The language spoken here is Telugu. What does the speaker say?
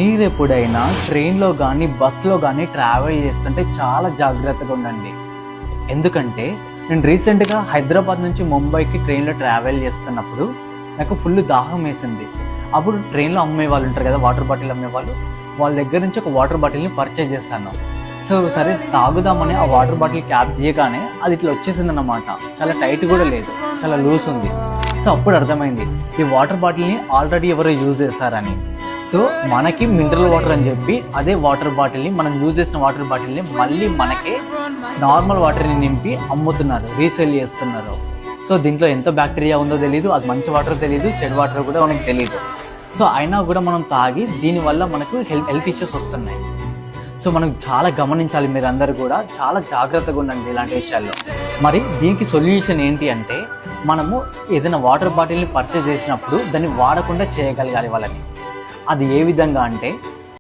మీరు ఎప్పుడైనా ట్రైన్లో కానీ బస్లో కానీ ట్రావెల్ చేస్తుంటే చాలా జాగ్రత్తగా ఉండండి. ఎందుకంటే నేను రీసెంట్గా హైదరాబాద్ నుంచి ముంబైకి ట్రైన్లో ట్రావెల్ చేస్తున్నప్పుడు నాకు ఫుల్ దాహం వేసింది. అప్పుడు ట్రైన్లో అమ్మే వాళ్ళు ఉంటారు కదా, వాటర్ బాటిల్ అమ్మేవాళ్ళు, వాళ్ళ దగ్గర నుంచి ఒక వాటర్ బాటిల్ని పర్చేజ్ చేశాను. సో సరే తాగుదామని ఆ వాటర్ బాటిల్ క్యాప్ తీయగానే అది ఇట్లా వచ్చేసింది అన్నమాట. చాలా టైట్ కూడా లేదు, చాలా లూజ్ ఉంది. సో అప్పుడు అర్థమైంది ఈ వాటర్ బాటిల్ని ఆల్రెడీ ఎవరో యూజ్ చేశారని. సో మనకి మినరల్ వాటర్ అని చెప్పి అదే వాటర్ బాటిల్ని, మనం యూజ్ చేసిన వాటర్ బాటిల్ని మళ్ళీ మనకే నార్మల్ వాటర్ని నింపి అమ్ముతున్నారు, రీసేల్ చేస్తున్నారు. సో దీంట్లో ఎంత బ్యాక్టీరియా ఉందో తెలియదు, అది మంచి వాటర్ తెలియదు, చెడు వాటర్ కూడా మనకు తెలియదు. సో అయినా కూడా మనం తాగి దీనివల్ల మనకు హెల్త్ ఇష్యూస్ వస్తున్నాయి. సో మనం చాలా గమనించాలి, మీరందరూ కూడా చాలా జాగ్రత్తగా ఉండండి ఇలాంటి విషయాల్లో. మరి దీనికి సొల్యూషన్ ఏంటి అంటే, మనము ఏదైనా వాటర్ బాటిల్ని పర్చేజ్ చేసినప్పుడు దాన్ని వాడకుండా చేయగలగాలి వాళ్ళని. అది ఏ విధంగా అంటే,